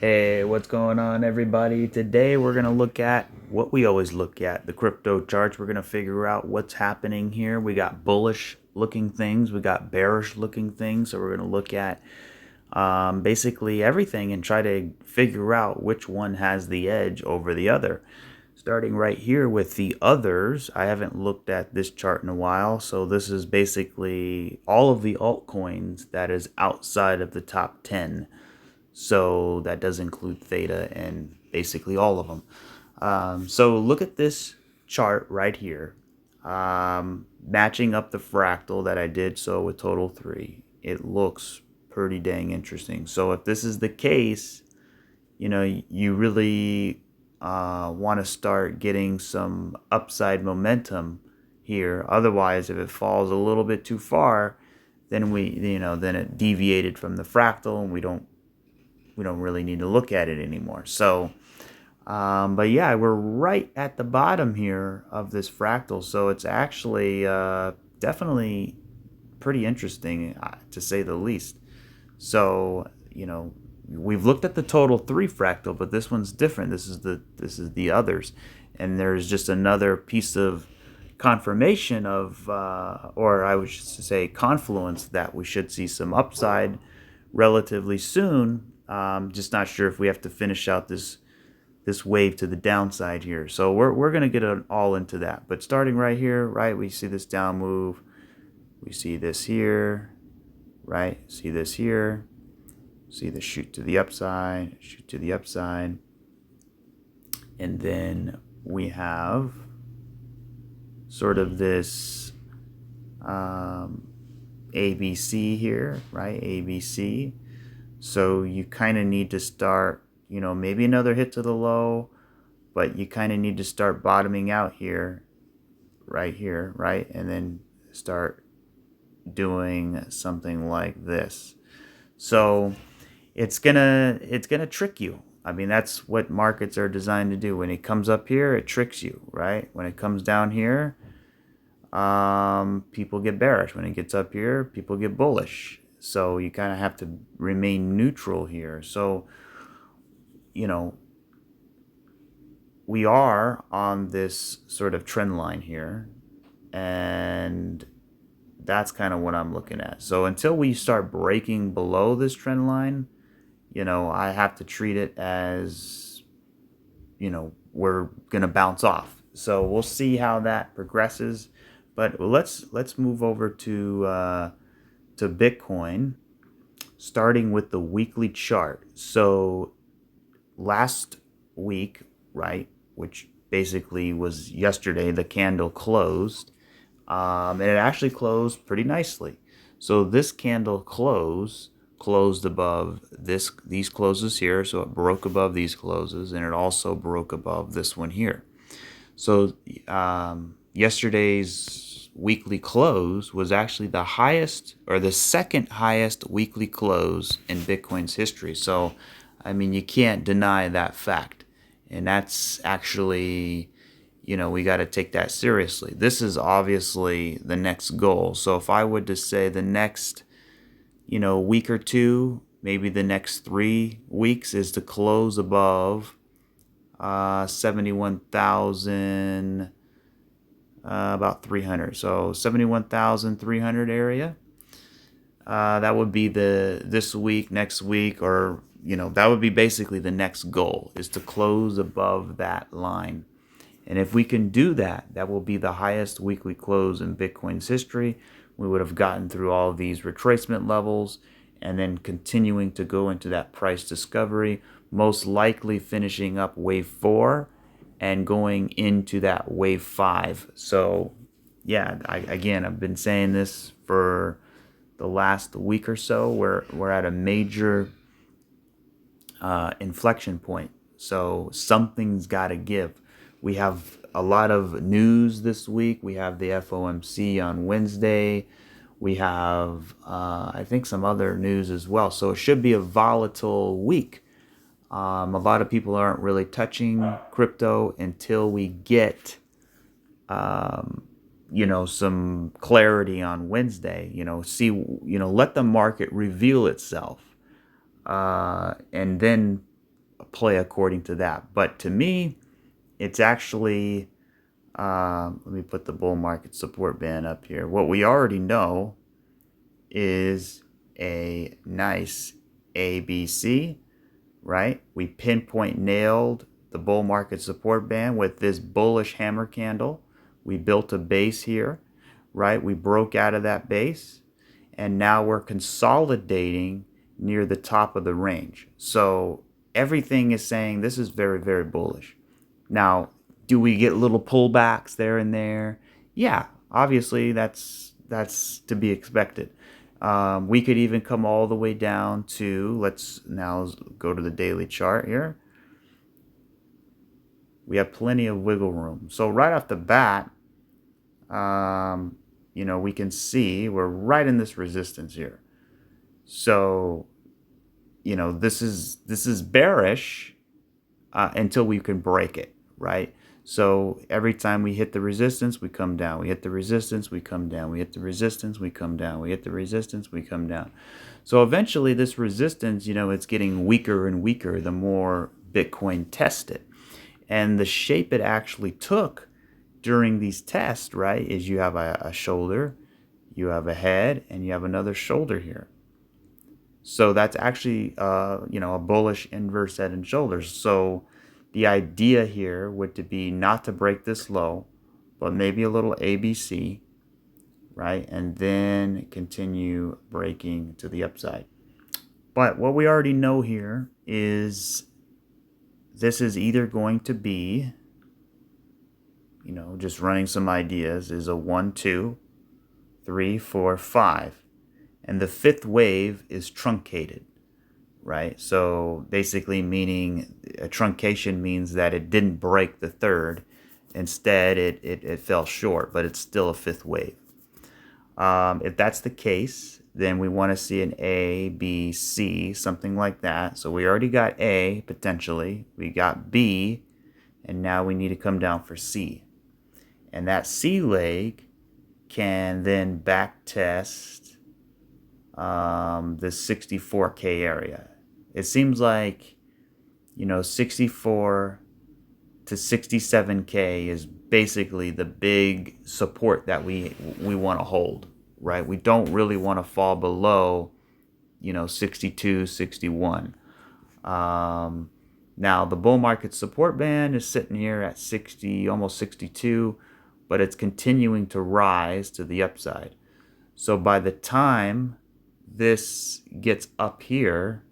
Hey, what's going on, everybody? Today we're going to look at what we always look at, the crypto charts. We're going to figure out what's happening here. We got bullish looking things, we got bearish looking things. So we're going to look at basically everything and try to figure out which one has the edge over the other. Starting right here with the others, I haven't looked at this chart in a while. So this is basically all of the altcoins that is outside of the top 10. So that does include theta and basically all of them. So look at this chart right here, matching up the fractal that I did so with total 3. It looks pretty dang interesting. So if this is the case, you really want to start getting some upside momentum here. Otherwise, if it falls a little bit too far, then then it deviated from the fractal, and we don't really need to look at it anymore. So, but yeah, we're right at the bottom here of this fractal. So it's actually definitely pretty interesting, to say the least. So, we've looked at the total 3 fractal, but this one's different. This is the others, and there's just another piece of confirmation of, or I would say confluence, that we should see some upside relatively soon. Just not sure if we have to finish out this wave to the downside here. So we're gonna get all into that. But starting right here, right, we see this down move. We see this here, right? See this here. See the shoot to the upside, shoot to the upside. And then we have sort of this ABC here, right? ABC. So you kind of need to start, maybe another hit to the low, but you kind of need to start bottoming out here, right? And then start doing something like this. So it's gonna trick you. I mean, that's what markets are designed to do. When it comes up here, it tricks you, right? When it comes down here, people get bearish. When it gets up here, people get bullish. So you kind of have to remain neutral here. So, you know, we are on this sort of trend line here, and that's kind of what I'm looking at. So until we start breaking below this trend line, I have to treat it as, we're going to bounce off. So we'll see how that progresses. But let's move over to Bitcoin, starting with the weekly chart. So last week, right, which basically was yesterday, the candle closed, and it actually closed pretty nicely. So this candle closed above these closes here, so it broke above these closes, and it also broke above this one here. So yesterday's weekly close was actually the highest, or the second highest weekly close in Bitcoin's history. So, I mean, you can't deny that fact. And that's actually, we got to take that seriously. This is obviously the next goal. So if I would to say the next, week or two, maybe the next 3 weeks, is to close above 71,000, about 300. So 71,300 area. That would be this week, next week, or that would be basically the next goal, is to close above that line. And if we can do that, that will be the highest weekly close in Bitcoin's history. We would have gotten through all of these retracement levels and then continuing to go into that price discovery, most likely finishing up wave 4 and going into that wave 5. So yeah, I've been saying this for the last week or so. We're at a major inflection point. So something's got to give. We have a lot of news this week. We have the FOMC on Wednesday. We have, I think, some other news as well. So it should be a volatile week. A lot of people aren't really touching crypto until we get, some clarity on Wednesday. Let the market reveal itself. And then play according to that. But to me, it's actually, let me put the bull market support band up here. What we already know is a nice ABC, right? We pinpoint nailed the bull market support band with this bullish hammer candle. We built a base here, right? We broke out of that base, and now we're consolidating near the top of the range. So everything is saying this is very, very bullish. Now, do we get little pullbacks there and there? Yeah, obviously that's to be expected. We could even come all the way down to, let's now go to the daily chart here. We have plenty of wiggle room. So right off the bat, we can see we're right in this resistance here. So, this is bearish until we can break it, right? So every time we hit the resistance, we come down. We hit the resistance, we come down. We hit the resistance, we come down. We hit the resistance, we come down. So eventually this resistance, it's getting weaker and weaker the more Bitcoin tests it. And the shape it actually took during these tests, right, is you have a shoulder, you have a head, and you have another shoulder here. So that's actually, a bullish inverse head and shoulders. So the idea here would be not to break this low, but maybe a little ABC, right? And then continue breaking to the upside. But what we already know here is this is either going to be, just running some ideas, is a 1, 2, 3, 4, 5. And the fifth wave is truncated, right? So basically meaning a truncation means that it didn't break the third. Instead, it fell short, but it's still a fifth wave. If that's the case, then we want to see an A, B, C, something like that. So we already got A, potentially. We got B, and now we need to come down for C. And that C leg can then back test the 64K area. It seems like, 64 to 67K is basically the big support that we want to hold, right? We don't really want to fall below, 62, 61. Now the bull market support band is sitting here at 60, almost 62, but it's continuing to rise to the upside. So by the time this gets up here,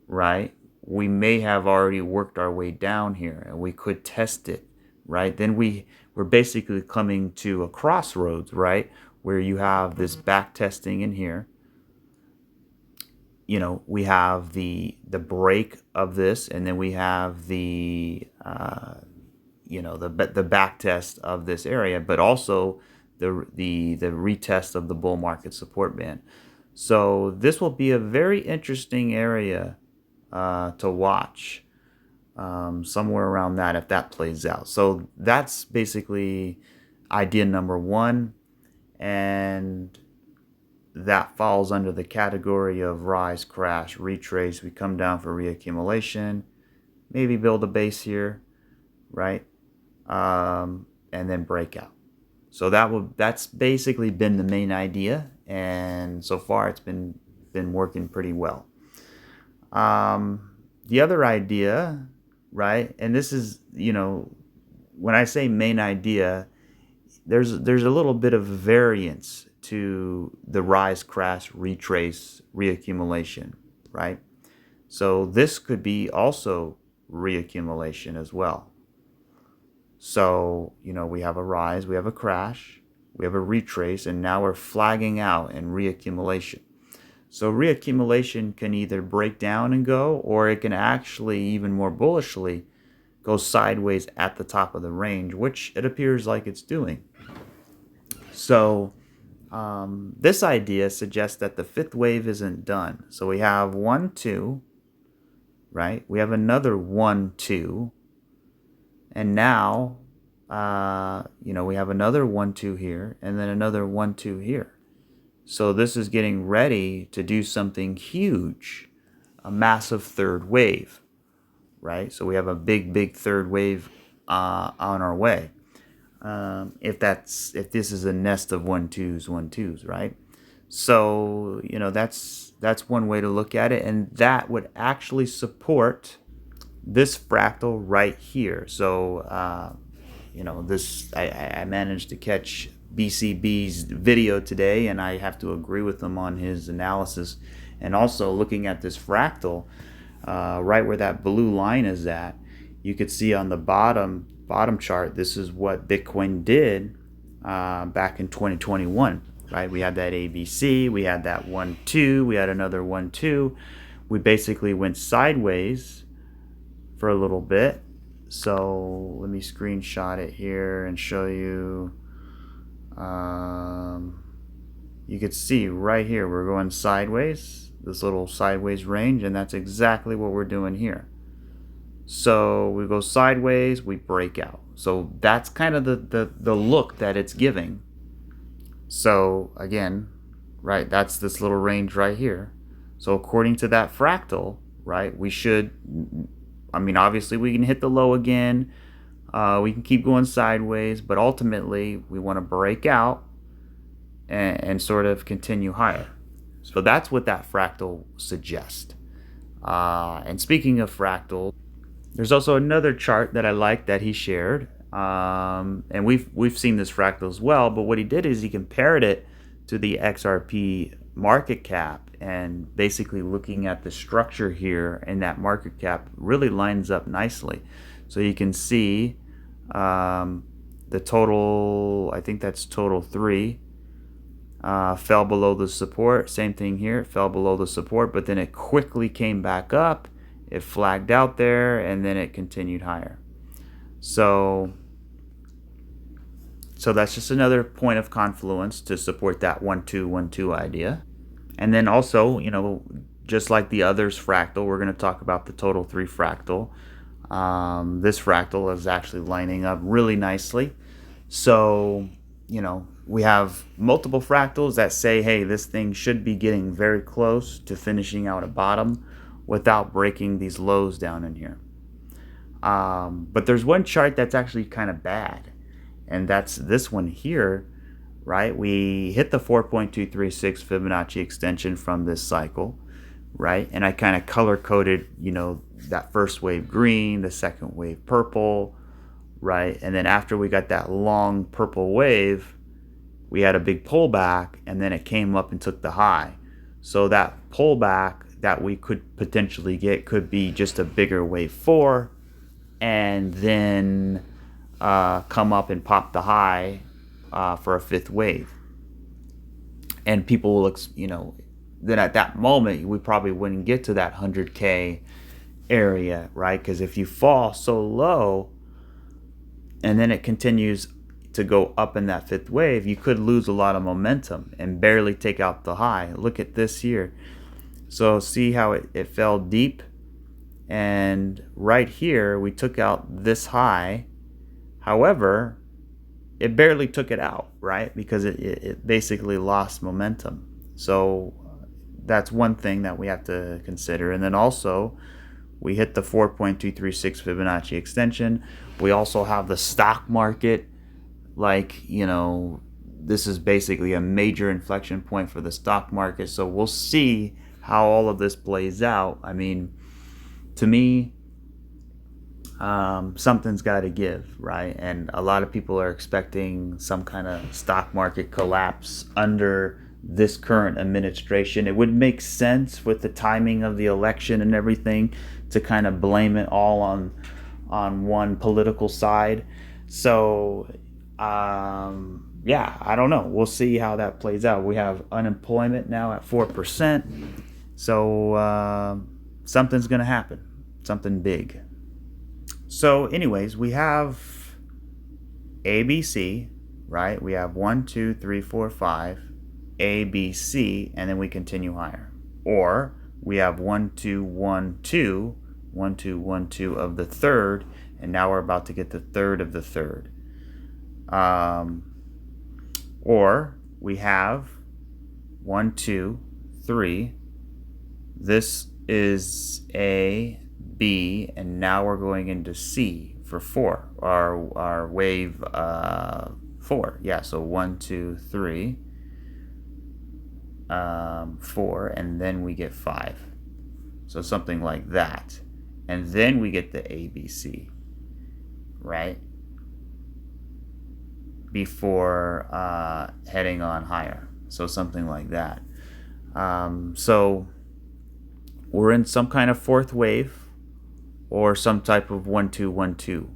right, we may have already worked our way down here, and we could test it, right? Then we're basically coming to a crossroads, right, where you have this back testing in here. We have the break of this, and then we have the the back test of this area, but also the retest of the bull market support band. So this will be a very interesting area to watch, somewhere around that, if that plays out. So that's basically idea number one, and that falls under the category of rise, crash, retrace. We come down for reaccumulation, maybe build a base here, right, and then break out. So that's basically been the main idea, and so far it's been working pretty well. The other idea, right, and this is, when I say main idea, there's a little bit of variance to the rise, crash, retrace, reaccumulation, right? So this could be also reaccumulation as well. So, we have a rise, we have a crash, we have a retrace, and now we're flagging out in reaccumulation. So reaccumulation can either break down and go, or it can actually, even more bullishly, go sideways at the top of the range, which it appears like it's doing. So this idea suggests that the fifth wave isn't done. So we have 1, 2, right? We have another 1, 2. And now, we have another 1, 2 here, and then another 1, 2 here. So this is getting ready to do something huge, a massive third wave. right? So we have a big third wave on our way. If this is a nest of 1-2s, right? So that's one way to look at it, and that would actually support this fractal right here. So this I managed to catch BCB's video today, and I have to agree with him on his analysis. And also looking at this fractal, right where that blue line is at, you could see on the bottom chart, this is what Bitcoin did back in 2021, right? We had that ABC, we had that 1-2, we had another 1-2. We basically went sideways for a little bit. So let me screenshot it here and show you. You could see right here we're going sideways, this little sideways range, and that's exactly what we're doing here. So we go sideways, we break out. So that's kind of the look that it's giving. So again, right, that's this little range right here. So according to that fractal, right, we should, I mean, obviously we can hit the low again. We can keep going sideways, but ultimately we want to break out and sort of continue higher. So that's what that fractal suggests. And speaking of fractal, there's also another chart that I like that he shared. And we've seen this fractal as well, but what he did is he compared it to the XRP market cap, and basically looking at the structure here, and that market cap really lines up nicely. So you can see the total, I think that's total 3, fell below the support. Same thing here, it fell below the support, but then it quickly came back up, it flagged out there, and then it continued higher. So that's just another point of confluence to support that 1-2-1-2 idea. And then also, just like the others fractal, we're going to talk about the total 3 fractal. This fractal is actually lining up really nicely. So, we have multiple fractals that say, hey, this thing should be getting very close to finishing out a bottom without breaking these lows down in here. But there's one chart that's actually kind of bad, and that's this one here, right? We hit the 4.236 Fibonacci extension from this cycle, right? And I kind of color coded, that first wave green, the second wave purple, right? And then after we got that long purple wave, we had a big pullback, and then it came up and took the high. So that pullback that we could potentially get could be just a bigger wave 4, and then come up and pop the high for a 5th wave. And people will, then at that moment, we probably wouldn't get to that 100K area, right? Because if you fall so low and then it continues to go up in that 5th wave, you could lose a lot of momentum and barely take out the high. Look at this here. So see how it fell deep, and right here we took out this high. However, it barely took it out, right? Because it basically lost momentum. So that's one thing that we have to consider. And then also, we hit the 4.236 Fibonacci extension. We also have the stock market. This is basically a major inflection point for the stock market. So we'll see how all of this plays out. I mean, to me, something's got to give, right? And a lot of people are expecting some kind of stock market collapse under this current administration. It would make sense with the timing of the election and everything to kind of blame it all on one political side. So I don't know. We'll see how that plays out. We have unemployment now at 4%. So something's going to happen, something big. So anyways, we have ABC, right? We have 1, 2, 3, 4, 5, ABC, and then we continue higher. Or we have 1, 2, 1, 2, 1, 2, 1, 2 of the third, and now we're about to get the third of the third. Or we have 1, 2, 3. This is a B, and now we're going into C for 4, our wave 4. Yeah, so 1, 2, 3, 4, and then we get 5. So something like that. And then we get the ABC, right? Before heading on higher. So something like that. So we're in some kind of fourth wave or some type of 1, 2, 1, 2,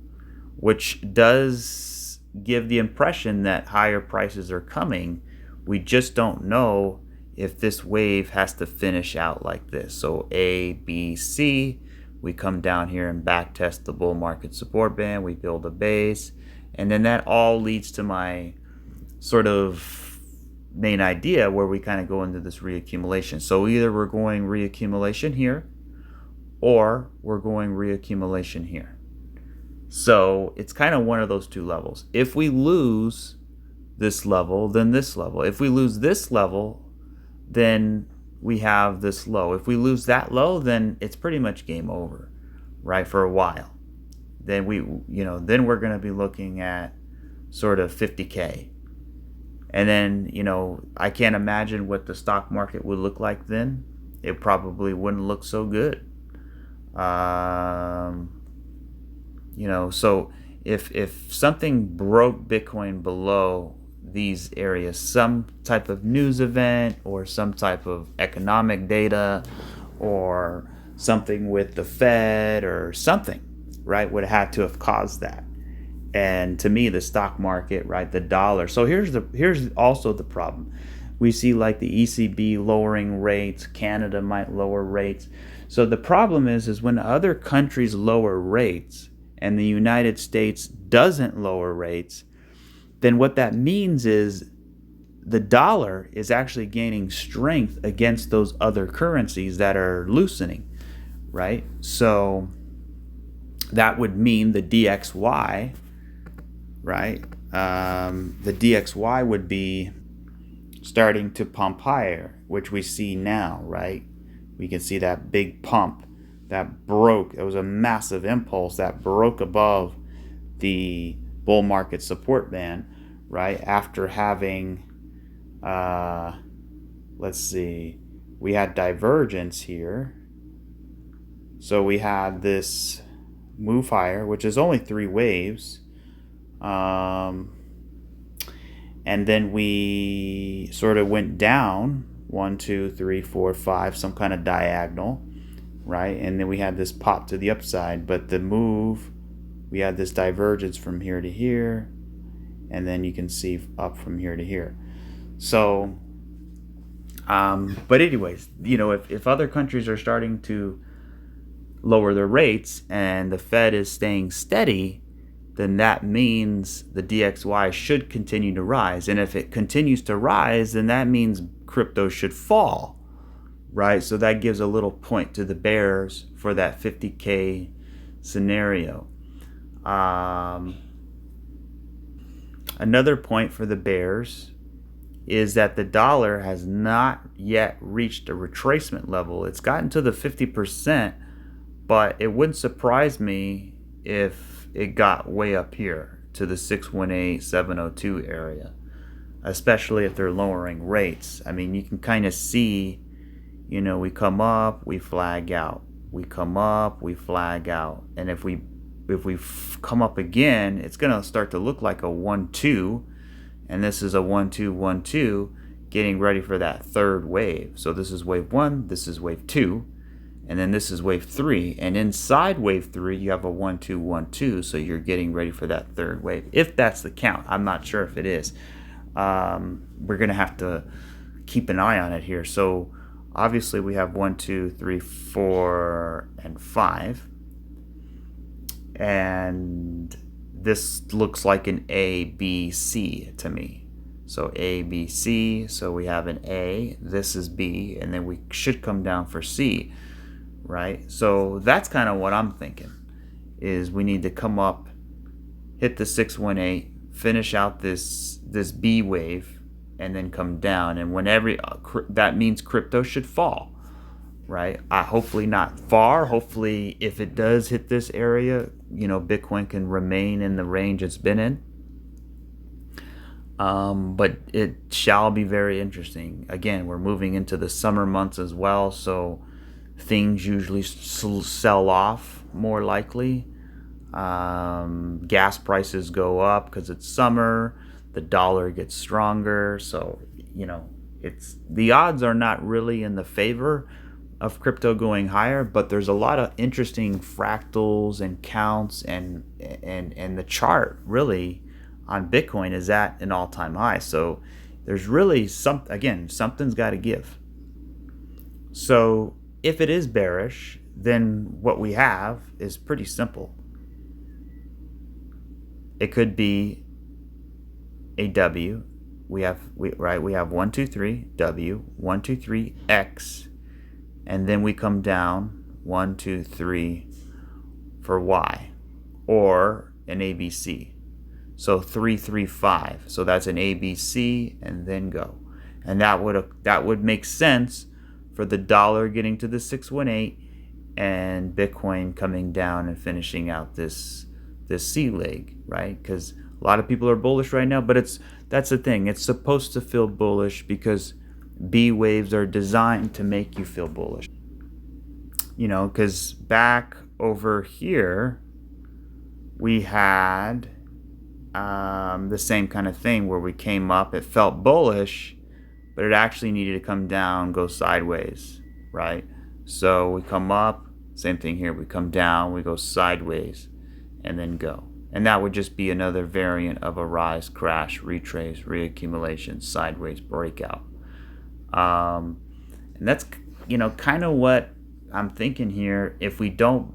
which does give the impression that higher prices are coming. We just don't know if this wave has to finish out like this. So A, B, C, we come down here and back test the bull market support band, we build a base, and then that all leads to my sort of main idea where we kind of go into this reaccumulation. So either we're going reaccumulation here or we're going reaccumulation here. So it's kind of one of those two levels. If we lose this level, then this level. If we lose this level, then we have this low. If we lose that low, then it's pretty much game over, right, for a while. Then then we're going to be looking at sort of 50K. And then, I can't imagine what the stock market would look like then. It probably wouldn't look so good. So if something broke Bitcoin below these areas, some type of news event or some type of economic data or something with the Fed or something, right, would have had to have caused that. And to me, the stock market, right, the dollar. So here's also the problem. We see like the ECB lowering rates, Canada might lower rates. So the problem is when other countries lower rates and the United States doesn't lower rates, then what that means is the dollar is actually gaining strength against those other currencies that are loosening, right? So that would mean the DXY, right? The DXY would be starting to pump higher, which we see now, right? We can see that big pump that broke. It was a massive impulse that broke above the bull market support band, right? After having, let's see, we had divergence here. So we had this move higher, which is only 3 waves. And then we sort of went down 1, 2, 3, 4, 5, some kind of diagonal, right? And then we had this pop to the upside, but the move, we had this divergence from here to here, and then you can see up from here to here. So, but anyways, if other countries are starting to lower their rates and the Fed is staying steady, then that means the DXY should continue to rise. And if it continues to rise, then that means crypto should fall, right? So that gives a little point to the bears for that 50K scenario. Another point for the bears is that the dollar has not yet reached a retracement level. It's gotten to the 50%, but it wouldn't surprise me if it got way up here to the 618, 702 area, especially if they're lowering rates. I mean, you can kind of see, we come up, we flag out. We come up, we flag out. And if we come up again, it's going to start to look like a 1-2. And this is a 1-2, 1-2, getting ready for that third wave. So this is wave 1, this is wave 2. And then this is wave 3, and inside wave 3 you have a 1-2, 1-2, so you're getting ready for that third wave. If that's the count, I'm not sure if it is. We're gonna have to keep an eye on it here. So obviously we have 1, 2, 3, 4, and 5, and this looks like an A, B, C to me. So A, B, C. So we have an A. This is B, and then we should come down for C. Right? So that's kind of what I'm thinking, is we need to come up, hit the 618, finish out this B wave, and then come down. And whenever that means crypto should fall, right? Hopefully not far. Hopefully, if it does hit this area, Bitcoin can remain in the range it's been in. But it shall be very interesting. Again, we're moving into the summer months as well, so things usually sell off more likely. Gas prices go up because it's summer. The dollar gets stronger, so it's the odds are not really in the favor of crypto going higher, but there's a lot of interesting fractals and counts, and the chart really on Bitcoin is at an all-time high. So there's really something's got to give. So if it is bearish, then what we have is pretty simple. It could be a W. We have 1, 2, 3 W, 1, 2, 3 X, and then we come down 1, 2, 3 for Y, or an ABC. So 3, 3, 5. So that's an ABC, and then go. And that would make sense for the dollar getting to the 618 and Bitcoin coming down and finishing out this C leg, right? Because a lot of people are bullish right now, but that's the thing. It's supposed to feel bullish because B waves are designed to make you feel bullish. Because back over here, we had the same kind of thing where we came up, it felt bullish, but it actually needed to come down, go sideways, right? So we come up, same thing here, we come down, we go sideways, and then go. And that would just be another variant of a rise, crash, retrace, reaccumulation, sideways, breakout. And that's, kind of what I'm thinking here. If we don't,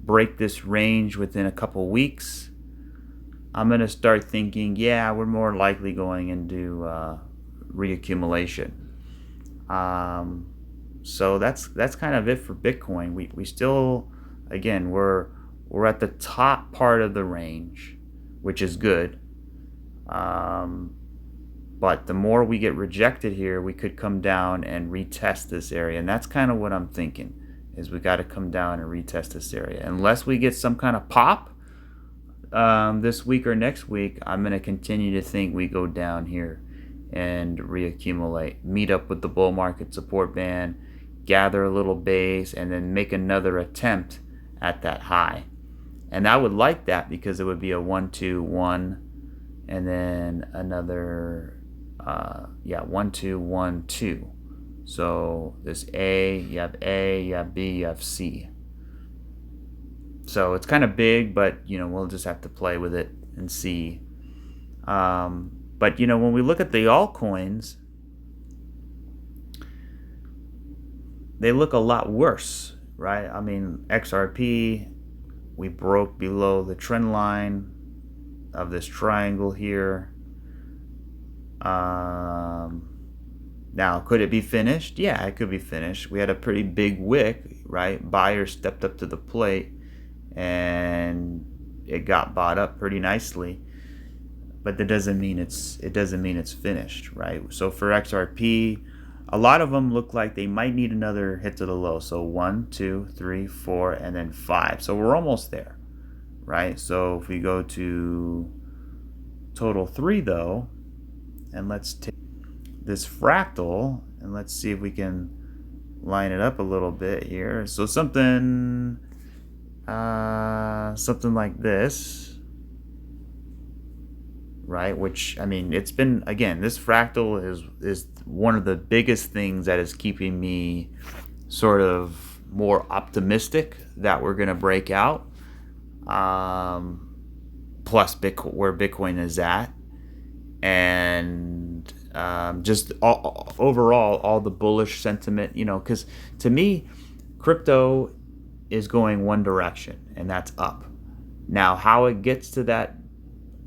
break this range within a couple weeks, I'm going to start thinking, yeah, we're more likely going into reaccumulation. So that's kind of it for Bitcoin. We still, again, we're at the top part of the range, which is good. But the more we get rejected here, we could come down and retest this area. And that's kind of what I'm thinking, is we got to come down and retest this area. Unless we get some kind of pop this week or next week, I'm going to continue to think we go down here and reaccumulate, meet up with the bull market support band, gather a little base, and then make another attempt at that high. And I would like that because it would be a 1, 2, 1, and then another 1, 2, 1, 2. So this A, you have A, you have B, you have C. So it's kind of big, but we'll just have to play with it and see. But when we look at the altcoins, they look a lot worse, right? I mean, XRP, we broke below the trend line of this triangle here. Now, could it be finished? Yeah, it could be finished. We had a pretty big wick, right? Buyers stepped up to the plate, and it got bought up pretty nicely. But that doesn't mean it's finished, right? So for XRP, a lot of them look like they might need another hit to the low. So 1, 2, 3, 4, and then 5. So we're almost there, right? So if we go to total 3 though, and let's take this fractal and let's see if we can line it up a little bit here. So something like this, right? Which, I mean, it's been, again, this fractal is one of the biggest things that is keeping me sort of more optimistic that we're going to break out. Plus where Bitcoin is at, and just overall all the bullish sentiment, because to me, crypto is going one direction, and that's up. Now, how it gets to that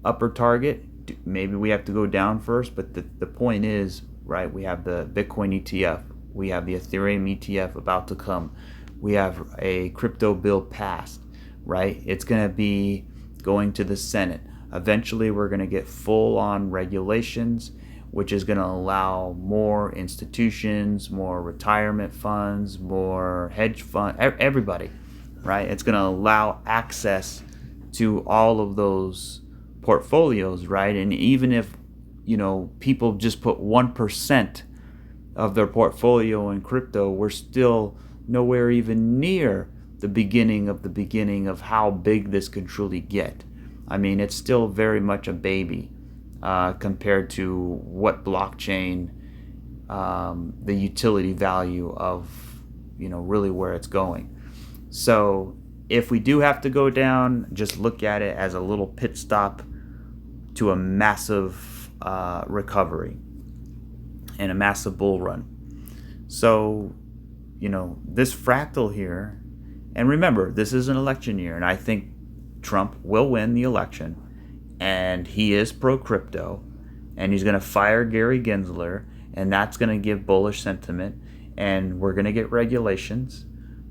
upper target, maybe we have to go down first, but the point is, right, we have the Bitcoin ETF, we have the Ethereum ETF about to come, we have a crypto bill passed, right? It's going to be going to the Senate. Eventually, we're going to get full-on regulations. which is going to allow more institutions, more retirement funds, more hedge fund, everybody, right? It's going to allow access to all of those portfolios, right? And even if, people just put 1% of their portfolio in crypto, we're still nowhere even near the beginning of how big this could truly get. I mean, it's still very much a baby compared to what blockchain, the utility value of, really where it's going. So if we do have to go down, just look at it as a little pit stop to a massive recovery and a massive bull run. So, this fractal here, and remember, this is an election year, and I think Trump will win the election, and he is pro-crypto, and he's going to fire Gary Gensler, and that's going to give bullish sentiment, and we're going to get regulations,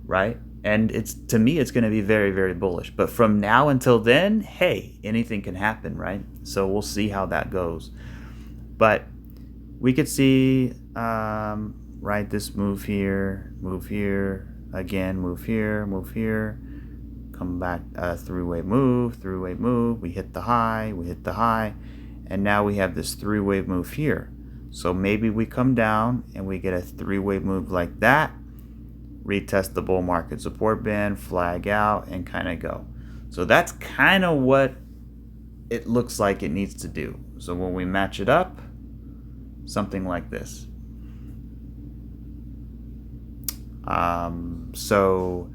right? And to me, it's going to be very, very bullish. But from now until then, hey, anything can happen, right? So we'll see how that goes. But we could see, right, this move here, again, move here, come back, three-way move, we hit the high, and now we have this three-wave move here. So maybe we come down and we get a three-wave move like that, retest the bull market support band, flag out, and kind of go. So that's kind of what it looks like it needs to do. So when we match it up, something like this. So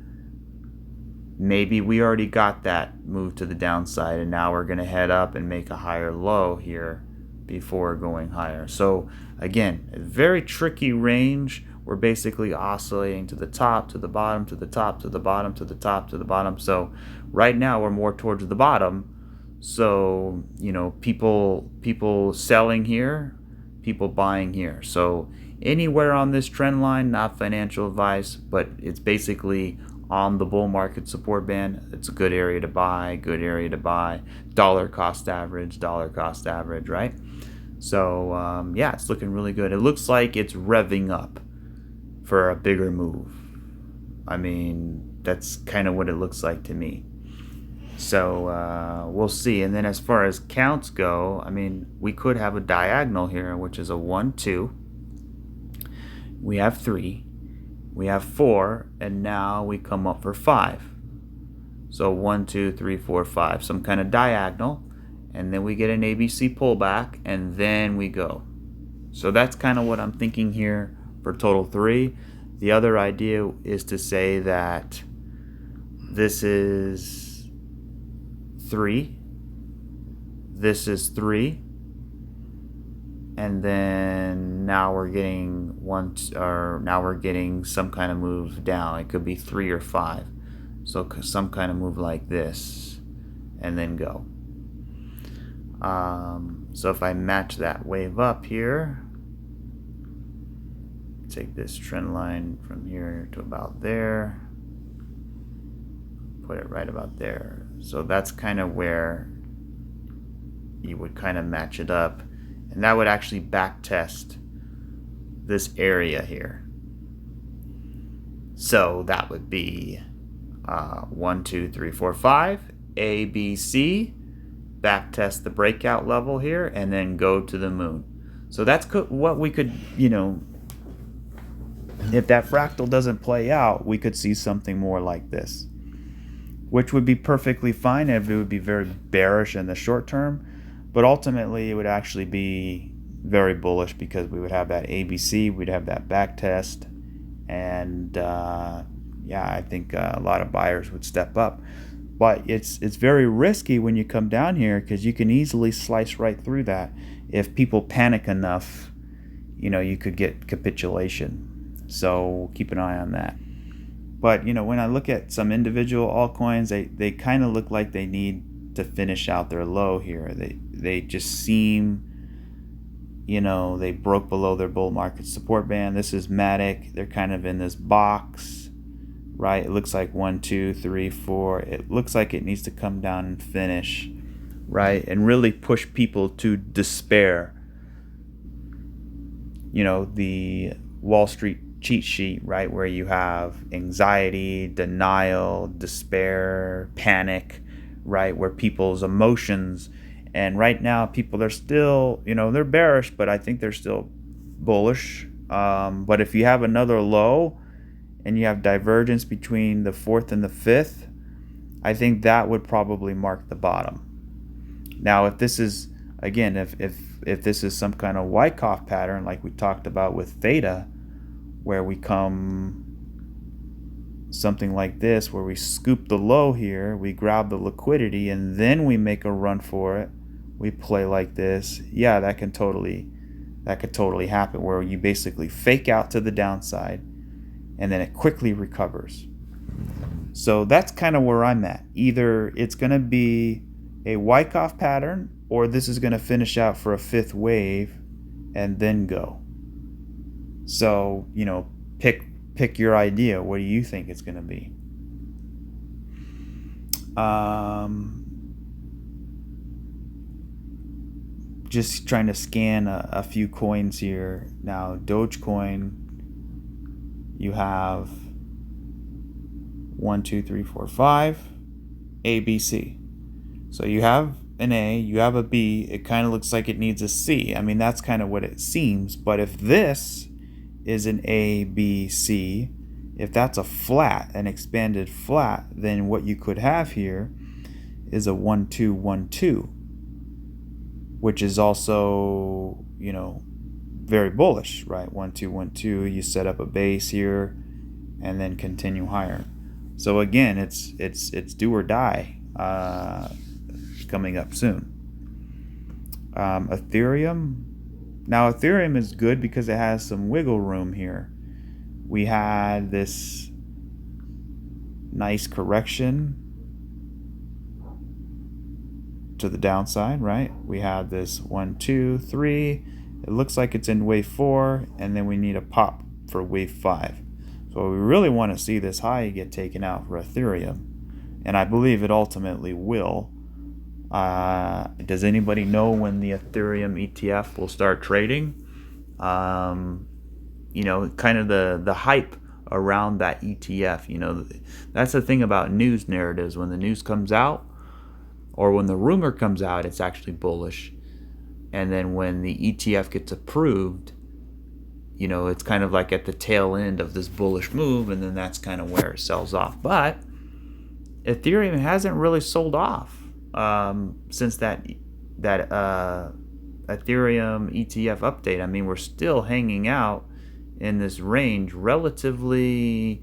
maybe we already got that move to the downside, and now we're going to head up and make a higher low here before going higher. So again, a very tricky range. We're basically oscillating to the top, to the bottom, to the top, to the bottom, to the top, to the bottom. So right now we're more towards the bottom. So, people selling here, people buying here. So anywhere on this trend line, not financial advice, but it's basically on the bull market support band. It's a good area to buy, dollar cost average, right? So yeah, it's looking really good. It looks like it's revving up for a bigger move. I mean, that's kind of what it looks like to me. So we'll see. And then as far as counts go, I mean, we could have a diagonal here, which is a 1, 2. We have 3. We have 4. And now we come up for 5. So 1, 2, 3, 4, 5. Some kind of diagonal. And then we get an ABC pullback. And then we go. So that's kind of what I'm thinking here for total 3. The other idea is to say that this is 3, this is 3, and then now we're getting now we're getting some kind of move down. It could be 3 or 5, so some kind of move like this, and then go. So if I match that wave up here, take this trend line from here to about there, put it right about there. So that's kind of where you would kind of match it up, and that would actually back test this area here. So that would be 1, 2, 3, 4, 5, A, B, C, back test the breakout level here, and then go to the moon. So that's what we could, if that fractal doesn't play out, we could see something more like this, which would be perfectly fine if it would be very bearish in the short term, but ultimately it would actually be very bullish because we would have that ABC, we'd have that back test, and yeah, I think a lot of buyers would step up. But it's very risky when you come down here because you can easily slice right through that. If people panic enough, you could get capitulation. So keep an eye on that. But when I look at some individual altcoins, they kind of look like they need to finish out their low here. They just seem, they broke below their bull market support band. This is Matic. They're kind of in this box, right? It looks like 1, 2, 3, 4. It looks like it needs to come down and finish, right? And really push people to despair. the Wall Street cheat sheet, right, where you have anxiety, denial, despair, panic, right, where people's emotions, and right now people are still, they're bearish, but I think they're still bullish. But if you have another low and you have divergence between the fourth and the fifth, I think that would probably mark the bottom. Now, if this is, again, if this is some kind of Wyckoff pattern like we talked about with THETA, where we come something like this, where we scoop the low here, we grab the liquidity, and then we make a run for it, we play like this, yeah, that could totally happen, where you basically fake out to the downside and then it quickly recovers. So that's kind of where I'm at. Either it's going to be a Wyckoff pattern, or this is going to finish out for a fifth wave and then go. So, pick your idea. What do you think it's going to be? Just trying to scan a few coins here. Now, Dogecoin, you have 1, 2, 3, 4, 5, A, B, C. So you have an A, you have a B. It kind of looks like it needs a C. I mean, that's kind of what it seems. But if this is an A, B, C, if that's a flat, an expanded flat, then what you could have here is a 1, 2, 1, 2, which is also, very bullish, right? 1, 2, 1, 2. You set up a base here and then continue higher. So again, it's do or die coming up soon. Ethereum. Now, Ethereum is good because it has some wiggle room here. We had this nice correction to the downside, right? We had this 1, 2, 3. It looks like it's in wave 4, and then we need a pop for wave 5. So we really want to see this high get taken out for Ethereum, and I believe it ultimately will. Does anybody know when the Ethereum ETF will start trading? Kind of the hype around that ETF. That's the thing about news narratives. When the news comes out, or when the rumor comes out, it's actually bullish. And then when the ETF gets approved, it's kind of like at the tail end of this bullish move, and then that's kind of where it sells off. But Ethereum hasn't really sold off since that Ethereum ETF update. I mean, we're still hanging out in this range, relatively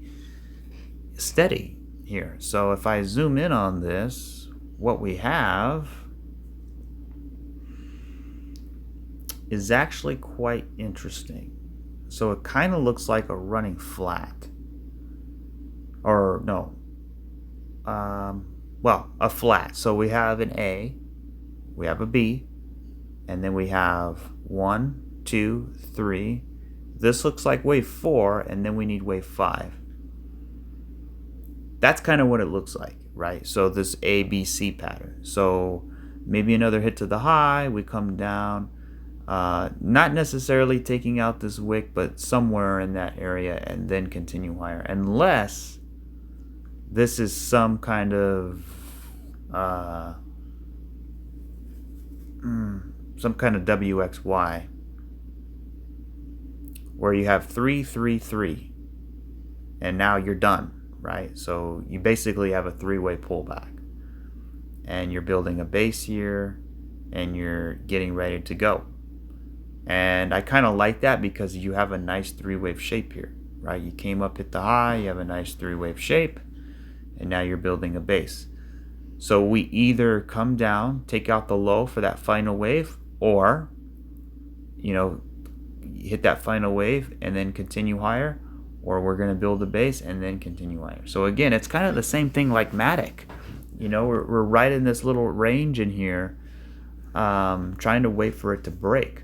steady here. So if I zoom in on this, what we have is actually quite interesting. So it kind of looks like a running flat, or no, a flat. So we have an A, we have a B, and then we have 1, 2, 3. This looks like wave 4, and then we need wave 5. That's kind of what it looks like, right? So this A, B, C pattern. So maybe another hit to the high, we come down, not necessarily taking out this wick, but somewhere in that area, and then continue higher, unless this is some kind of WXY, where you have 3, 3, 3, and now you're done, right? So you basically have a three-way pullback, and you're building a base here, and you're getting ready to go. And I kind of like that because you have a nice three-wave shape here, right? You came up, hit the high, you have a nice three-wave shape, and now you're building a base. So we either come down, take out the low for that final wave, or hit that final wave and then continue higher, or we're going to build a base and then continue higher. So again, it's kind of the same thing like Matic. We're right in this little range in here, trying to wait for it to break.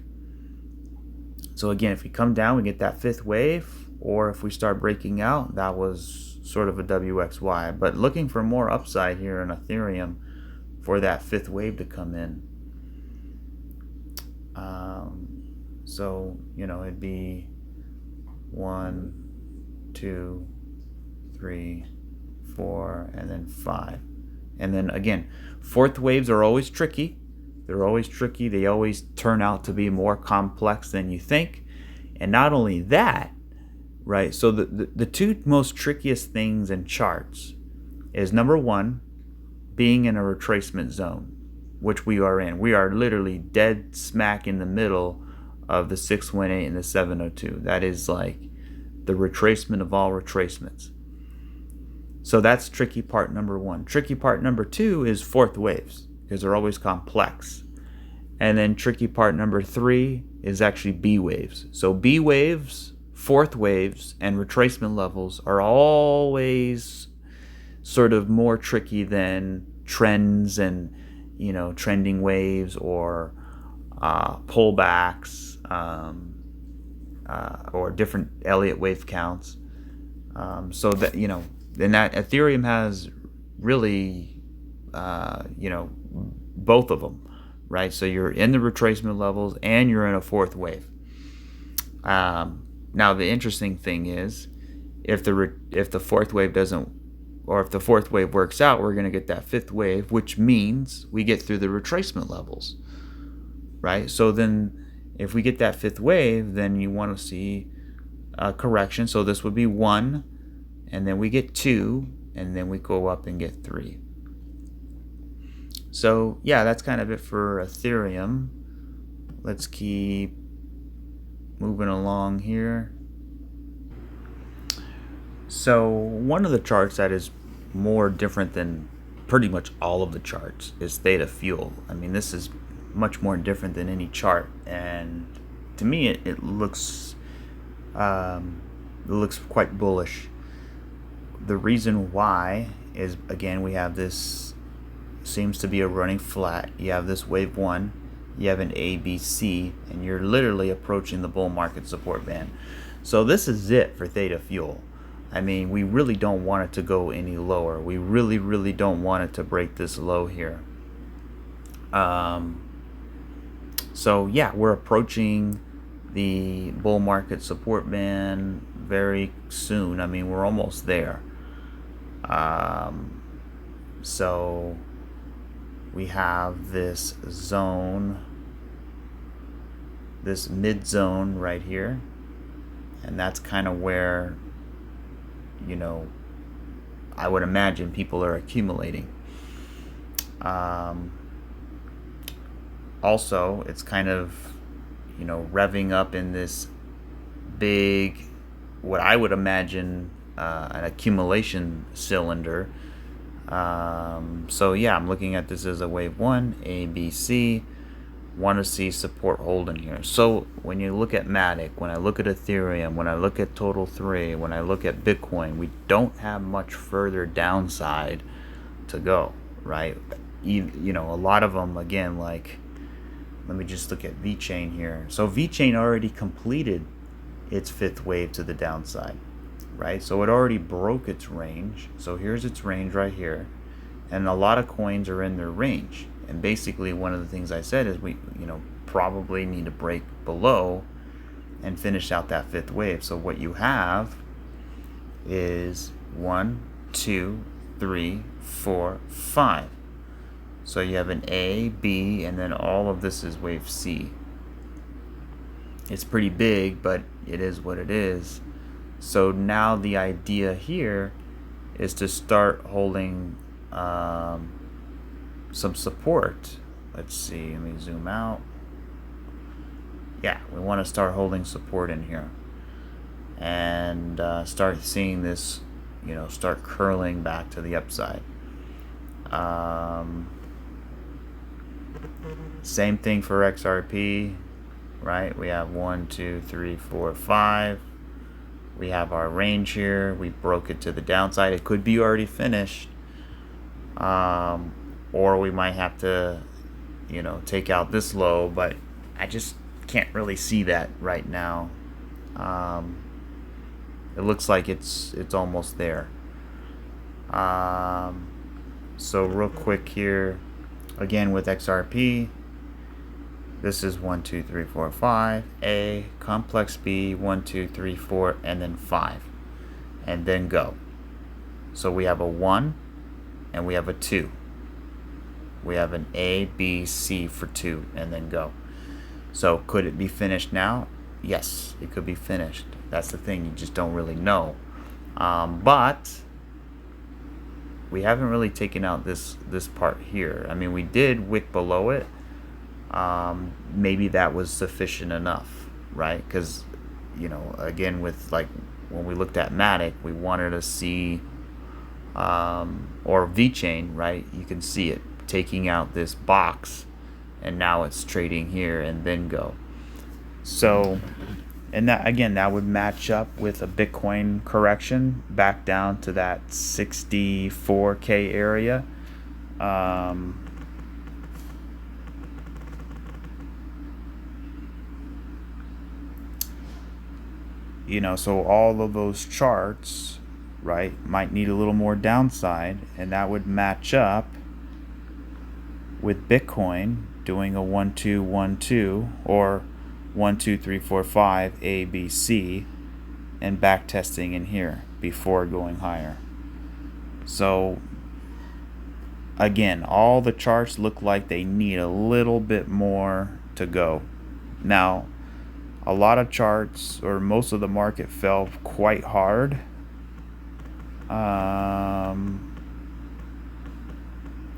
So again, if we come down, we get that fifth wave, or if we start breaking out, that was sort of a WXY. But looking for more upside here in Ethereum for that fifth wave to come in. So, you know, it'd be 1, 2, 3, 4, and then 5. And then again, fourth waves are always tricky. They're always tricky. They always turn out to be more complex than you think. And not only that, right? So the two most trickiest things in charts is number one, being in a retracement zone, which we are in. We are literally dead smack in the middle of the 618 and the 702. That is like the retracement of all retracements. So that's tricky part number one. Tricky part number two is fourth waves, because they're always complex. And then tricky part number three is actually B waves. So B waves, fourth waves, and retracement levels are always sort of more tricky than trends and, you know, trending waves or pullbacks or different Elliott wave counts. So that, you know, and that Ethereum has really, you know, both of them, right? So you're in the retracement levels and you're in a fourth wave. Now the interesting thing is, if the fourth wave doesn't, or if the fourth wave works out, we're going to get that fifth wave, which means we get through the retracement levels, right? So then if we get that fifth wave, then you want to see a correction. So this would be 1, and then we get 2, and then we go up and get 3. So yeah, that's kind of it for Ethereum. Let's keep moving along here. So one of the charts that is more different than pretty much all of the charts is Theta Fuel. I mean, this is much more different than any chart, and to me it looks quite bullish. The reason why is, again, we have this, seems to be a running flat. You have this wave 1, you have an A, B, C, and you're literally approaching the bull market support band. So this is it for Theta Fuel. I mean, we really don't want it to go any lower. We really don't want it to break this low here. So yeah, we're approaching the bull market support band very soon. I mean, we're almost there. So we have this zone, this mid zone right here, and that's kind of where, you know, I would imagine people are accumulating. Also, it's kind of, you know, revving up in this big, what I would imagine an accumulation cylinder. So yeah, I'm looking at this as a wave 1, A, B, C. Want to see support holding here. So when you look at Matic, when I look at Ethereum, when I look at Total 3, when I look at Bitcoin, we don't have much further downside to go, right? You know, a lot of them, again, like, let me just look at VeChain here. So VeChain already completed its fifth wave to the downside, right? So it already broke its range. So here's its range right here, and a lot of coins are in their range. And basically, one of the things I said is we, you know, probably need to break below and finish out that fifth wave. So what you have is 1, 2, 3, 4, 5. So you have an A, B, and then all of this is wave C. It's pretty big, but it is what it is. So now the idea here is to start holding some support. Let's see, let me zoom out. Yeah, we want to start holding support in here and start seeing this, you know, start curling back to the upside. Same thing for XRP, right? We have 1, 2, 3, 4, 5. We have our range here. We broke it to the downside. It could be already finished, or we might have to, you know, take out this low, but I just can't really see that right now. It looks like it's almost there. So real quick here, again with XRP, This is 1, 2, 3, 4, 5. A, complex B, 1, 2, 3, 4, and then 5. And then go. So we have a 1 and we have a 2. We have an A, B, C for 2, and then go. So could it be finished now? Yes, it could be finished. That's the thing, you just don't really know. But we haven't really taken out this part here. I mean, we did wick below it. Maybe that was sufficient enough, right? Because, you know, again, with like when we looked at Matic, we wanted to see, or VeChain, right? You can see it taking out this box, and now it's trading here and then go. So, and that again, that would match up with a Bitcoin correction back down to that 64K area. You know, so all of those charts, right, might need a little more downside, and that would match up with Bitcoin doing a 1 2 1 2 or 1 2 3 4 5 A B C and back testing in here before going higher. So again, all the charts look like they need a little bit more to go. Now, a lot of charts, or most of the market, fell quite hard.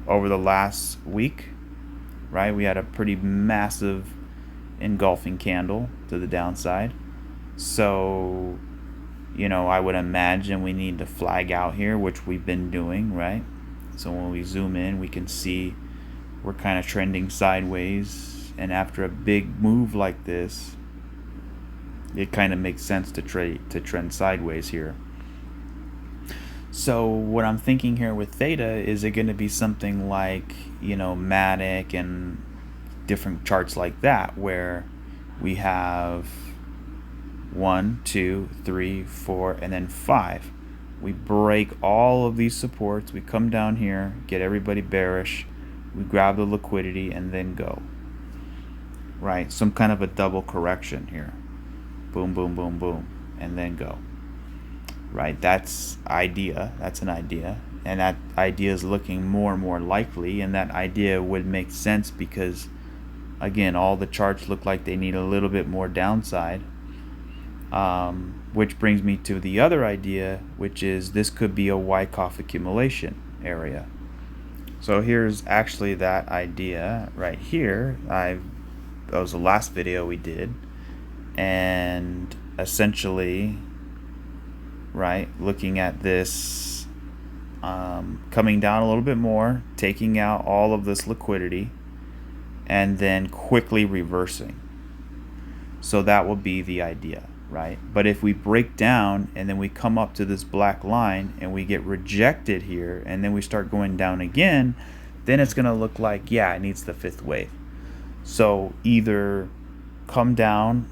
Over the last week, right? We had a pretty massive engulfing candle to the downside. So, you know, I would imagine we need to flag out here, which we've been doing, right? So when we zoom in, we can see we're kind of trending sideways, and after a big move like this, it kind of makes sense to trend sideways here. So what I'm thinking here with THETA, is it going to be something like, you know, Matic and different charts like that, where we have 1 2 3 4 and then 5. We break all of these supports, we come down here, get everybody bearish, we grab the liquidity and then go, right? Some kind of a double correction here, boom boom boom boom, and then go, right? That's an idea, and that idea is looking more and more likely, and that idea would make sense because, again, all the charts look like they need a little bit more downside, which brings me to the other idea, which is this could be a Wyckoff accumulation area. So here's actually that idea right here. That was the last video we did, and essentially, right, looking at this, coming down a little bit more, taking out all of this liquidity, and then quickly reversing. So that will be the idea, right? But if we break down and then we come up to this black line and we get rejected here, and then we start going down again, then it's going to look like, yeah, it needs the fifth wave. So either come down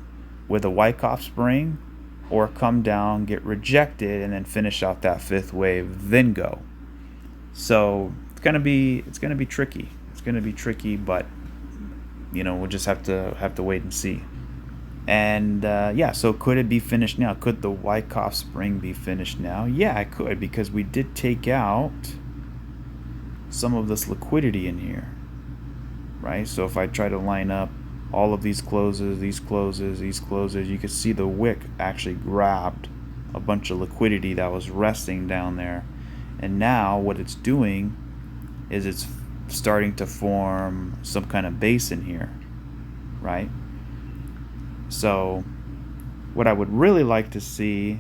with a Wyckoff spring, or come down, get rejected, and then finish out that fifth wave, then go. So it's gonna be tricky. It's gonna be tricky, but you know, we'll just have to wait and see. And yeah, so could it be finished now? Could the Wyckoff spring be finished now? Yeah, it could, because we did take out some of this liquidity in here, right? So if I try to line up all of these closes, these closes, these closes, you can see the wick actually grabbed a bunch of liquidity that was resting down there, and now what it's doing is it's starting to form some kind of base in here, right? So what I would really like to see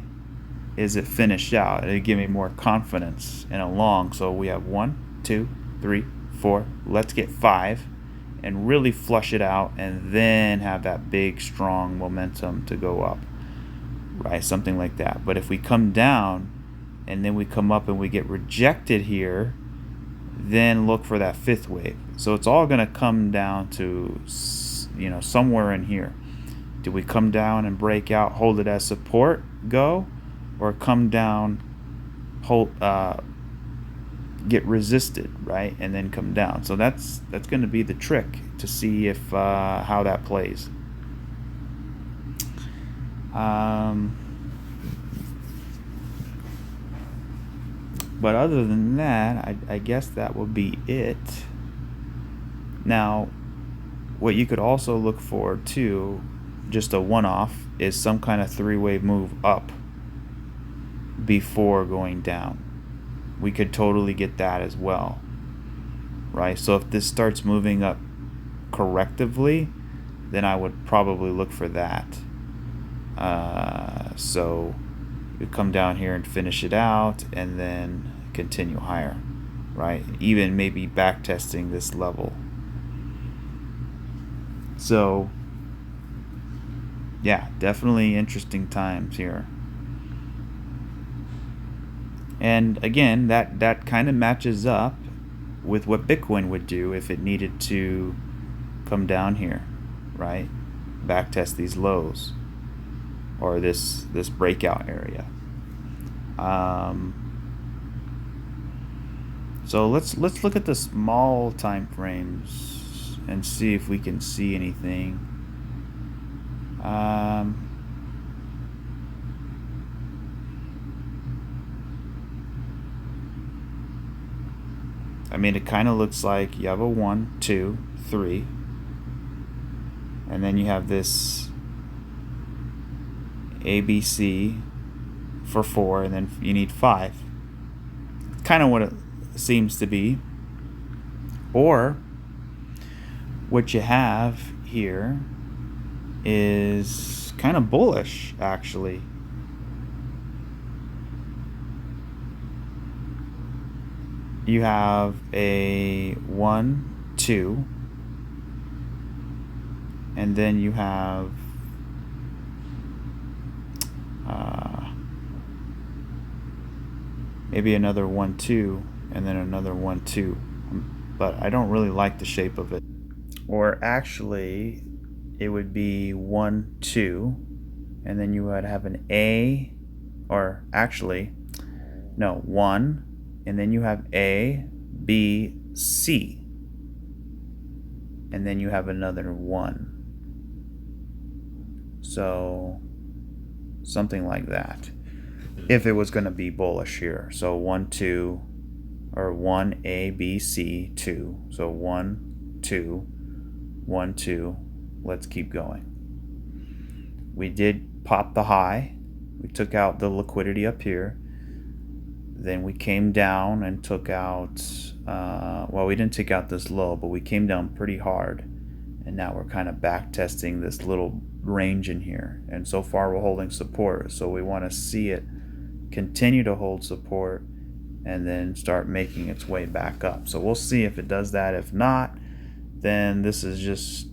is it finish out. It'd give me more confidence in a long. So we have 1 2 3 4, let's get 5 and really flush it out, and then have that big strong momentum to go up, right? Something like that. But if we come down and then we come up and we get rejected here, then look for that fifth wave. So it's all going to come down to, you know, somewhere in here. Do we come down and break out, hold it as support, go, or come down, hold, get resisted, right, and then come down. So that's going to be the trick to see if how that plays. But other than that, I guess that will be it. Now, what you could also look for too, just a one-off, is some kind of three-way move up before going down. We could totally get that as well, right? So if this starts moving up correctively, then I would probably look for that. So you come down here and finish it out and then continue higher, right? Even maybe back testing this level. So yeah, definitely interesting times here. And again, that kind of matches up with what Bitcoin would do if it needed to come down here, right? Back test these lows or this breakout area. So let's look at the small time frames and see if we can see anything. I mean, it kind of looks like you have a 1, 2, 3, and then you have this ABC for 4, and then you need 5. Kind of what it seems to be. Or what you have here is kind of bullish, actually. You have a 1, 2, and then you have maybe another 1, 2, and then another 1, 2. But I don't really like the shape of it. Or actually, it would be 1, 2, and then you would have an A, or actually, no, 1, and then you have A, B, C, and then you have another 1. So something like that, if it was going to be bullish here. So 1, 2, or 1, A, B, C, 2. So 1, 2, 1, 2. Let's keep going. We did pop the high. We took out the liquidity up here. Then we came down and took out, well, we didn't take out this low, but we came down pretty hard. And now we're kind of back testing this little range in here. And so far we're holding support. So we want to see it continue to hold support and then start making its way back up. So we'll see if it does that. If not, then this is just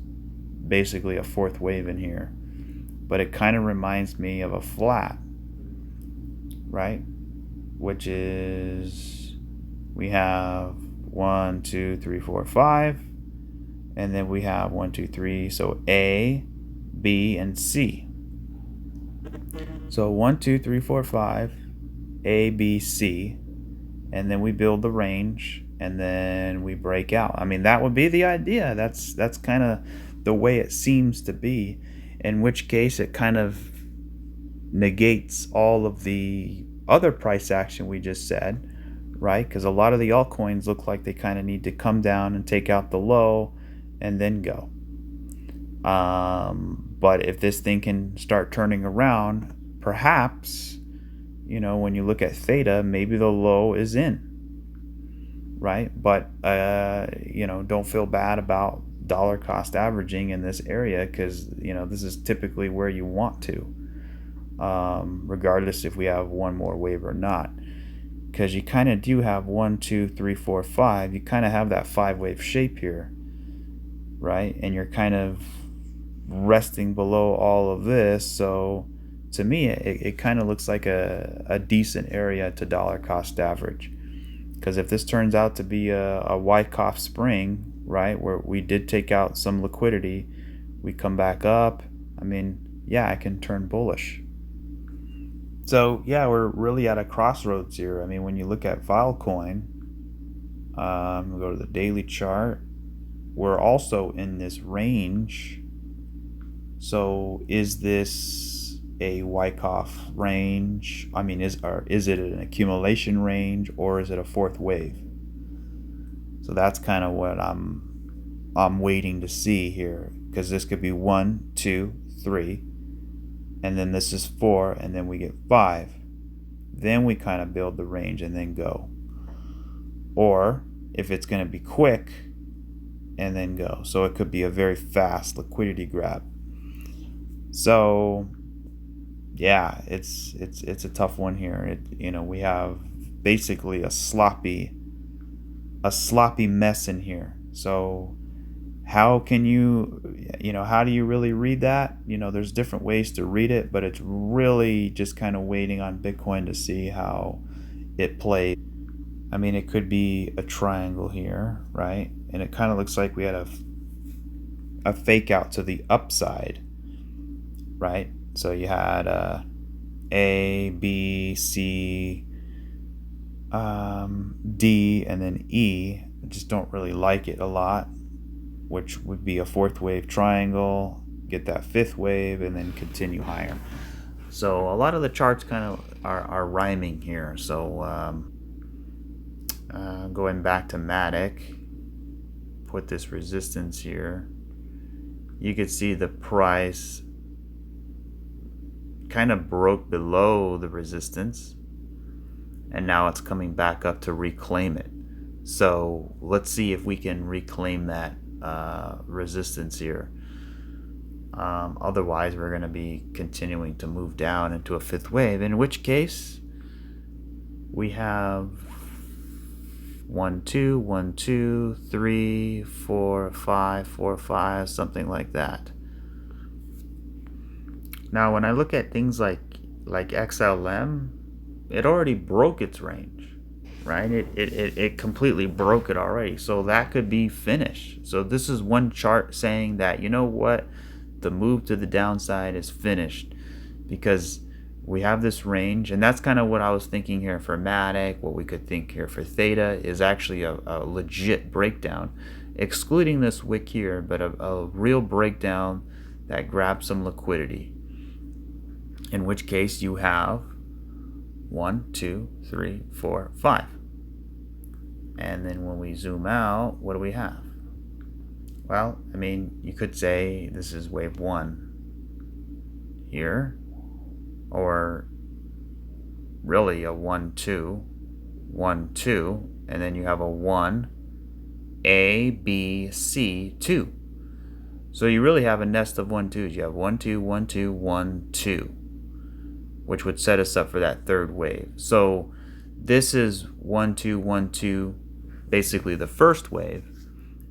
basically a fourth wave in here. But it kind of reminds me of a flat, right? Which is, we have 1, 2, 3, 4, 5, and then we have 1, 2, 3. So A, B, and C. So 1, 2, 3, 4, 5, A, B, C, and then we build the range, and then we break out. I mean, that would be the idea. That's kind of the way it seems to be. In which case, it kind of negates all of the other price action we just said, right? Because a lot of the altcoins look like they kind of need to come down and take out the low and then go. But if this thing can start turning around, perhaps, you know, when you look at theta, maybe the low is in, right? But you know, don't feel bad about dollar cost averaging in this area, because you know, this is typically where you want to, regardless if we have one more wave or not, because you kind of do have 1, 2, 3, 4, 5. You kind of have that 5-wave shape here, right? And you're kind of resting below all of this. So to me, it kind of looks like a decent area to dollar cost average. Because if this turns out to be a Wyckoff spring, right, where we did take out some liquidity, we come back up, I mean, yeah, I can turn bullish. So yeah, we're really at a crossroads here. I mean, when you look at Altcoin, We'll go to the daily chart. We're also in this range. So is this a Wyckoff range? I mean, is it an accumulation range, or is it a fourth wave? So that's kind of what I'm waiting to see here, because this could be 1, 2, 3, and then this is 4, and then we get 5. Then we kind of build the range and then go. Or if it's going to be quick and then go. So it could be a very fast liquidity grab. So yeah, it's a tough one here. We have basically a sloppy mess in here. So how can how do you really read that? There's different ways to read it, but it's really just kind of waiting on Bitcoin to see how it plays. I mean, it could be a triangle here, right? And it kind of looks like we had a fake out to the upside, right? So you had A, B, C, D, and then E. I just don't really like it a lot, which would be a fourth wave triangle, get that fifth wave, and then continue higher. So a lot of the charts kind of are rhyming here. So going back to Matic, put this resistance here. You could see the price kind of broke below the resistance, and now it's coming back up to reclaim it. So let's see if we can reclaim that resistance here. Otherwise, we're going to be continuing to move down into a fifth wave, in which case we have 1, 2, 1, 2, 3, 4, 5, 4, 5, something like that. Now, when I look at things like XLM, it already broke its range, right? It completely broke it already. So that could be finished. So this is one chart saying that, you know what, the move to the downside is finished, because we have this range. And that's kind of what I was thinking here for Matic. What we could think here for Theta is actually a legit breakdown, excluding this wick here, but a real breakdown that grabs some liquidity. In which case you have 1, 2, 3, 4, 5. And then when we zoom out, what do we have? Well, I mean, you could say this is wave 1 here, or really a 1, 2, 1, 2, and then you have a 1, A, B, C, 2. So you really have a nest of 1, 2s. You have 1, 2, 1, 2, 1, 2, which would set us up for that third wave. So this is 1, 2, 1, 2, basically the first wave.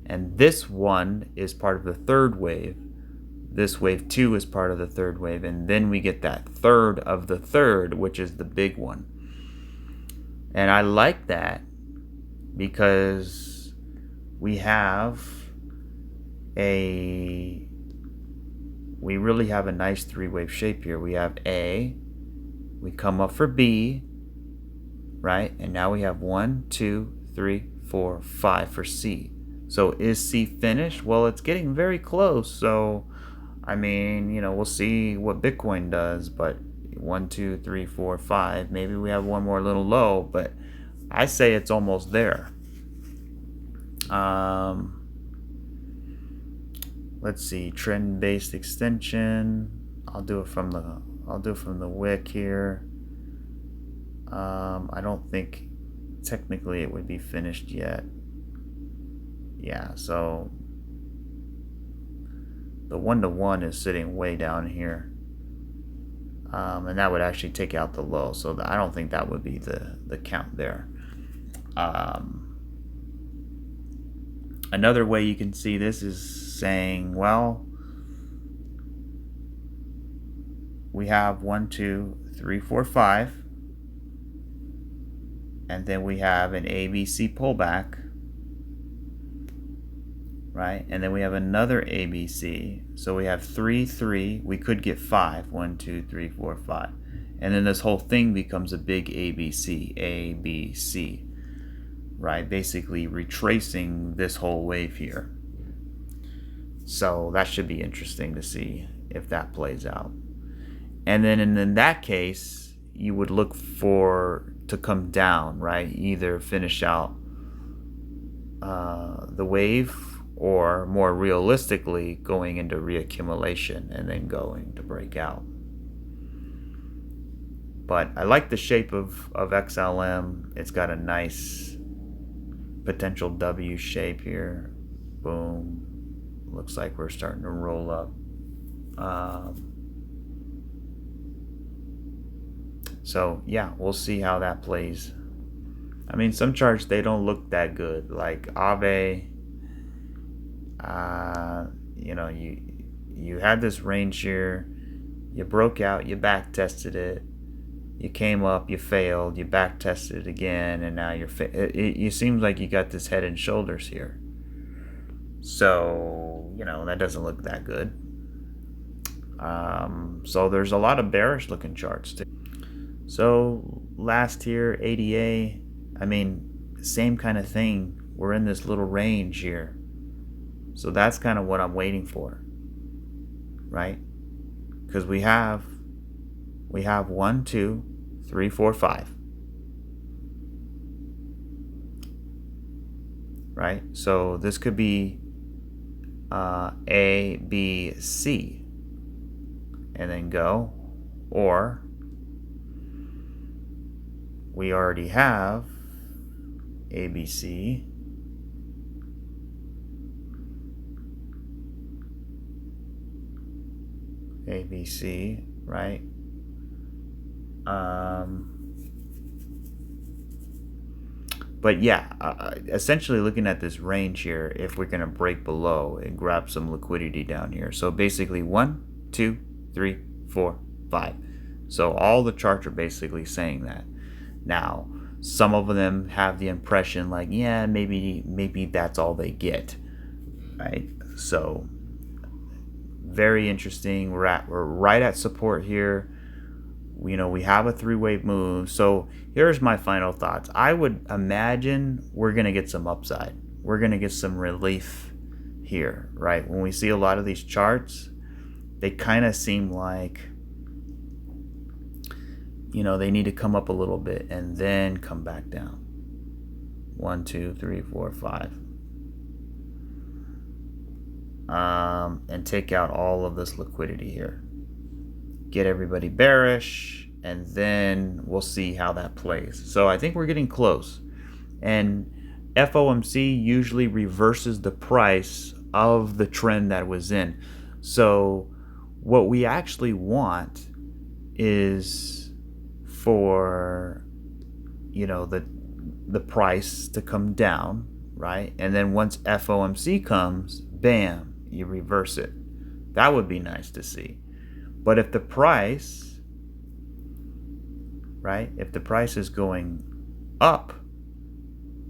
And this one is part of the third wave. This wave 2 is part of the third wave. And then we get that third of the third, which is the big one. And I like that because we really have a nice three-wave shape here. We have A, we come up for B, right? And now we have 1, 2, 3, 4, 5 for C. So is C finished? Well, it's getting very close. So, I mean, we'll see what Bitcoin does, but 1, 2, 3, 4, 5. Maybe we have one more little low, but I say it's almost there. Let's see, trend-based extension. I'll do it from the wick here. I don't think technically it would be finished yet. Yeah, so the 1-to-1 is sitting way down here, and that would actually take out the low. So I don't think that would be the count there. Another way you can see this is saying, well, we have 1, 2, 3, 4, 5, and then we have an ABC pullback, right? And then we have another ABC. So we have 3, 3. We could get 5. 1, 2, 3, 4, 5. And then this whole thing becomes a big ABC. A, B, C. right? Basically retracing this whole wave here. So that should be interesting to see if that plays out. And then in that case, you would look for to come down, right? Either finish out the wave, or more realistically, going into reaccumulation and then going to break out. But I like the shape of XLM. It's got a nice potential W shape here. Boom. Looks like we're starting to roll up. So yeah, we'll see how that plays. I mean, some charts, they don't look that good. Like Aave, you know, you had this range here, you broke out, you back tested it, you came up, you failed, you back tested it again, and now it seems like you got this head and shoulders here. So, you know, that doesn't look that good. So there's a lot of bearish looking charts too. So last here, ADA, I mean, same kind of thing. We're in this little range here. So that's kind of what I'm waiting for, right? Because we have 1, 2, 3, 4, 5. Right? So this could be A, B, C, and then go, or we already have ABC, ABC, right? But yeah, essentially looking at this range here, if we're going to break below and grab some liquidity down here. So basically 1, 2, 3, 4, 5. So all the charts are basically saying that. Now, some of them have the impression like, yeah, maybe that's all they get, right? So very interesting. We're right at support here. You know, we have a 3-wave move. So here's my final thoughts. I would imagine we're going to get some upside. We're going to get some relief here, right? When we see a lot of these charts, they kind of seem like, you know, they need to come up a little bit and then come back down. 1, 2, 3, 4, 5. And take out all of this liquidity here. Get everybody bearish, and then we'll see how that plays. So I think we're getting close. And FOMC usually reverses the price of the trend that was in. So what we actually want is for, you know, the price to come down, right? And then once FOMC comes, bam, you reverse it. That would be nice to see. But if the price, right, if the price is going up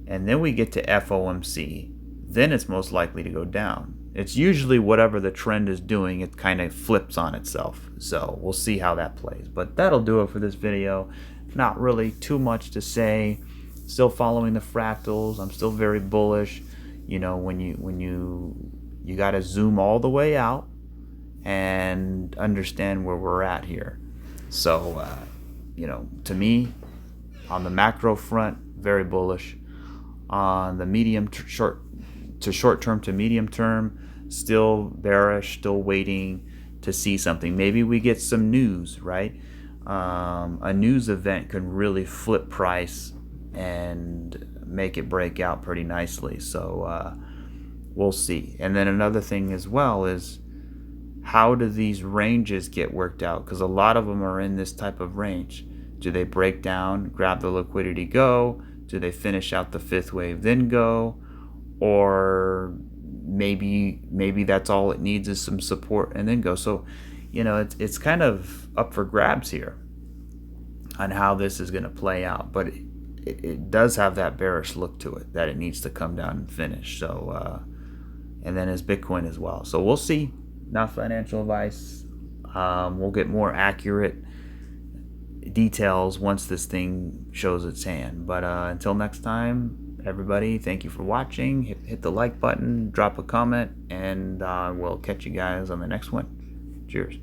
and then we get to FOMC, then it's most likely to go down. It's usually whatever the trend is doing, it kind of flips on itself. So we'll see how that plays. But that'll do it for this video. Not really too much to say. Still following the fractals. I'm still very bullish. You know, when you got to zoom all the way out and understand where we're at here. So, you know, to me, on the macro front, very bullish. On the medium to short term to medium term, still bearish, still waiting to see something. Maybe we get some news, right? A news event can really flip price and make it break out pretty nicely. So we'll see. And then another thing as well is, how do these ranges get worked out? Because a lot of them are in this type of range. Do they break down, grab the liquidity, go? Do they finish out the 5th wave, then go? Or maybe that's all it needs is some support and then go. So, you know, it's kind of up for grabs here on how this is going to play out. But it does have that bearish look to it, that it needs to come down and finish. So, and then is Bitcoin as well. So we'll see. Not financial advice. We'll get more accurate details once this thing shows its hand. But until next time, everybody, thank you for watching. Hit the like button, drop a comment, and we'll catch you guys on the next one. Cheers.